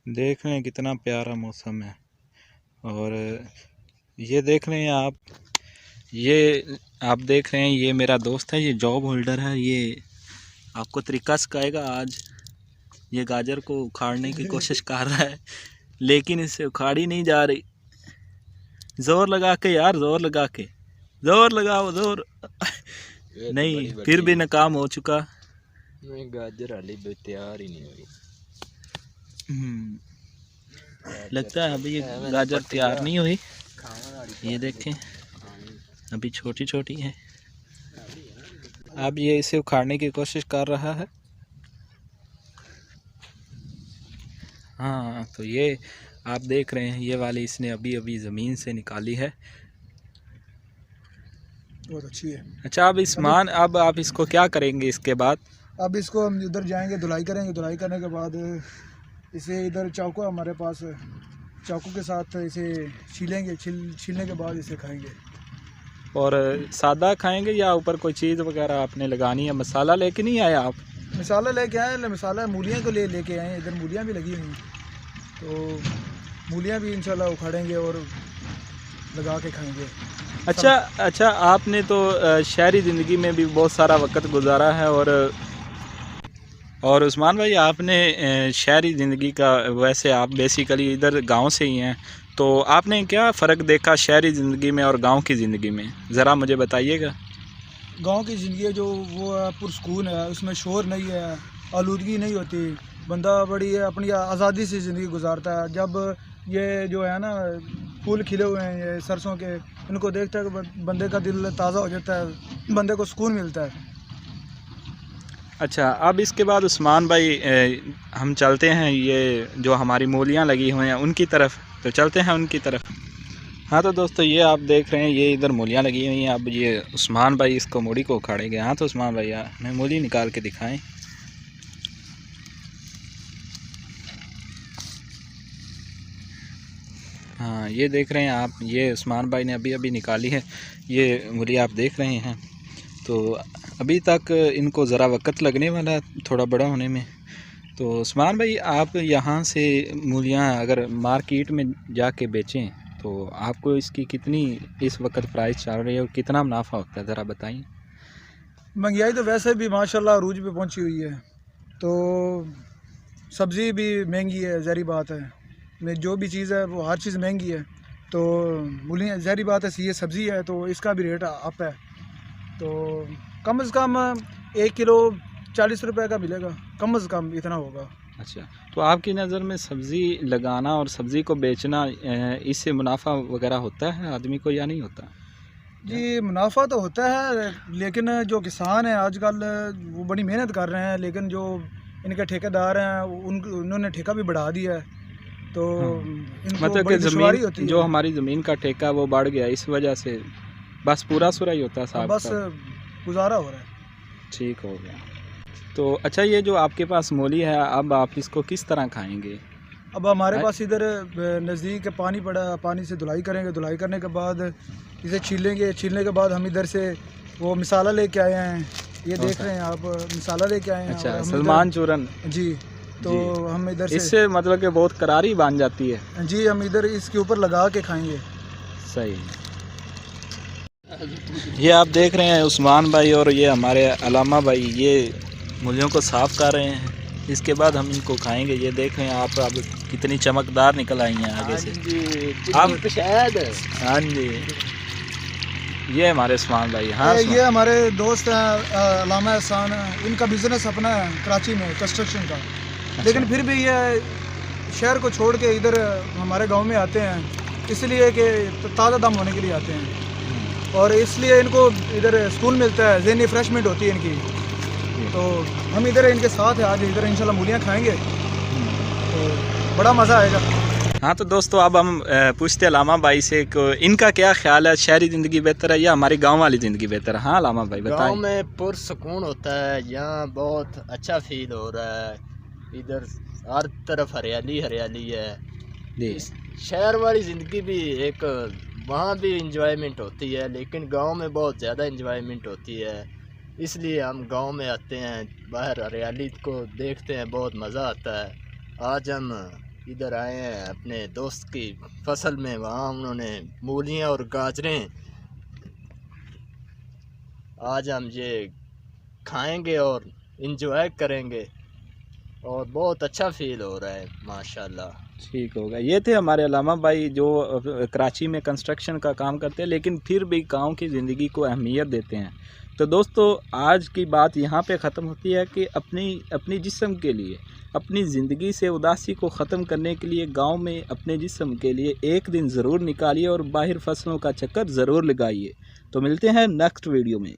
देख लें कितना प्यारा मौसम है। और ये देख लें ये आप देख रहे हैं, ये मेरा दोस्त है, ये जॉब होल्डर है। ये आपको तरीका सिखाएगा आज। ये गाजर को उखाड़ने की कोशिश कर रहा है, लेकिन इससे उखाड़ी नहीं जा रही। जोर लगा के यार, जोर लगा के, जोर लगाओ, जोर नहीं, फिर भी नाकाम हो चुका। गाजर हाली तैयार ही नहीं हुई। लगता है अभी ये गाजर तैयार नहीं हुई। ये देखें अभी छोटी छोटी है। अब ये इसे उखाड़ने की कोशिश कर रहा है। हाँ, तो ये आप देख रहे हैं, ये वाली इसने अभी अभी ज़मीन से निकाली है। बहुत अच्छी है। अच्छा, अब आप इसको क्या करेंगे इसके बाद? अब इसको हम इधर जाएंगे, धुलाई करेंगे। धुलाई करने के बाद इसे इधर चाकू हमारे पास, चाकू के साथ इसे छीलेंगे। छीलने के बाद इसे खाएंगे। और सादा खाएंगे या ऊपर कोई चीज़ वगैरह आपने लगानी है? मसाला लेके नहीं आए आप? मसाला लेके आए, मसाला मूलियाँ को लेके आए। इधर मूलियाँ भी लगी हुई हैं, तो मूलियाँ भी इंशाल्लाह उखाड़ेंगे और लगा के खाएंगे। अच्छा, आपने तो शहरी ज़िंदगी में भी बहुत सारा वक्त गुजारा है। और उस्मान भाई, आपने शहरी ज़िंदगी का, वैसे आप बेसिकली इधर गांव से ही हैं, तो आपने क्या फ़र्क देखा शहरी ज़िंदगी में और गांव की ज़िंदगी में? ज़रा मुझे बताइएगा। गांव की ज़िंदगी है जो वो पुरसकून है, उसमें शोर नहीं है, आलूदगी नहीं होती। बंदा बड़ी अपनी आज़ादी से ज़िंदगी गुजारता है। जब ये जो है ना फूल खिले हुए हैं ये सरसों के, इनको देखता है कि बंदे का दिल ताज़ा हो जाता है, बंदे को सुकून मिलता है। अच्छा, अब इसके बाद उस्मान भाई हम चलते हैं, ये जो हमारी मूलियाँ लगी हुई हैं उनकी तरफ, तो चलते हैं उनकी तरफ। हाँ तो दोस्तों, ये आप देख रहे हैं, ये इधर मूलियाँ लगी हुई हैं। अब ये उस्मान भाई इसको मूली को उखाड़ेंगे। हाँ तो उस्मान भाई, हमें मूली निकाल के दिखाएं। हाँ, ये देख रहे हैं आप, ये उस्मान भाई ने अभी अभी निकाली है। ये मूली आप देख रहे हैं। तो अभी तक इनको ज़रा वक्त लगने वाला है थोड़ा बड़ा होने में। तो उस्मान भाई, आप यहाँ से मूलियाँ अगर मार्केट में जाके बेचें तो आपको इसकी कितनी इस वक्त प्राइस चल रही है और कितना मुनाफा होता है, ज़रा बताइए। महंगाई तो वैसे भी माशाल्लाह अरूज पे पहुंची हुई है, तो सब्ज़ी भी महंगी है, ज़हरी बात है। में जो भी चीज़ है वो हर चीज़ महंगी है, तो मूलियाँ ज़हरी बात है, ये सब्ज़ी है तो इसका भी रेट अप है। तो कम से कम 1 किलो 40 रुपए का मिलेगा, कम से कम इतना होगा। अच्छा, तो आपकी नज़र में सब्ज़ी लगाना और सब्ज़ी को बेचना, इससे मुनाफा वगैरह होता है आदमी को या नहीं होता? जी, मुनाफा तो होता है, लेकिन जो किसान हैं आजकल वो बड़ी मेहनत कर रहे हैं, लेकिन जो इनके ठेकेदार हैं उन्होंने ठेका भी बढ़ा दिया है, तो इनको मतलब बड़ी कि दुश्वारी होती ज़मीन, है। जो हमारी ज़मीन का ठेका वो बढ़ गया, इस वजह से बस पूरा सुरा ही होता है साहब बस का। गुजारा हो रहा है। ठीक हो गया। तो अच्छा, ये जो आपके पास मूली है, अब आप इसको किस तरह खाएंगे? अब हमारे पास इधर नज़दीक पानी पड़ा, पानी से धुलाई करेंगे। धुलाई करने के बाद इसे छीलेंगे। छीलने के बाद हम इधर से वो मसाला लेके आए हैं, ये देख रहे हैं आप, मसाला लेके आए हैं। अच्छा, सलमान चूरन जी, तो जी। हम इधर से इससे मतलब कि बहुत करारी बन जाती है। जी, हम इधर इसके ऊपर लगा के खाएंगे। सही। ये आप देख रहे हैं उस्मान भाई और ये हमारे अलामा भाई, ये मूलियों को साफ़ कर रहे हैं। इसके बाद हम इनको खाएंगे। ये देख रहे हैं आप, अब कितनी चमकदार निकल आई हैं आगे से। आप शायद हाँ जी, ये हमारे उस्मान भाई। हाँ, ये हमारे दोस्त हैं अलामा एहसान, इनका बिज़नेस अपना है कराची में कंस्ट्रक्शन का। लेकिन फिर भी ये शहर को छोड़ के इधर हमारे गांव में आते हैं, इसलिए कि ताज़ा दम होने के लिए आते हैं, और इसलिए इनको इधर सुकून मिलता है, ज़हनी रिफ्रेशमेंट होती है इनकी। तो हम इधर इनके साथ हैं, आज इधर इंशाल्लाह मूलियाँ खाएंगे तो बड़ा मज़ा आएगा। हाँ तो दोस्तों, अब हम पूछते अलामा भाई से कि इनका क्या ख्याल है, शहरी ज़िंदगी बेहतर है या हमारी गांव वाली ज़िंदगी बेहतर है? हाँ अलामा भाई बताएं। गांव में पुरसकून होता है, यहाँ बहुत अच्छा फील हो रहा है। इधर हर तरफ हरियाली हरियाली है। जी। शहर वाली ज़िंदगी भी एक, वहाँ भी इंजॉयमेंट होती है, लेकिन गांव में बहुत ज़्यादा इंजॉयमेंट होती है। इसलिए हम गांव में आते हैं, बाहर हरियाली को देखते हैं, बहुत मज़ा आता है। आज हम इधर आए हैं अपने दोस्त की फसल में, वहाँ उन्होंने मूलियाँ और गाजरें, आज हम ये खाएंगे और इंजॉय करेंगे और बहुत अच्छा फील हो रहा है माशाल्लाह। ठीक होगा। ये थे हमारे अलामा भाई जो कराची में कंस्ट्रक्शन का काम करते हैं, लेकिन फिर भी गांव की ज़िंदगी को अहमियत देते हैं। तो दोस्तों, आज की बात यहाँ पे ख़त्म होती है कि अपनी जिस्म के लिए, अपनी ज़िंदगी से उदासी को ख़त्म करने के लिए गांव में अपने जिस्म के लिए एक दिन ज़रूर निकालिए और बाहर फसलों का चक्कर ज़रूर लगाइए। तो मिलते हैं नेक्स्ट वीडियो में।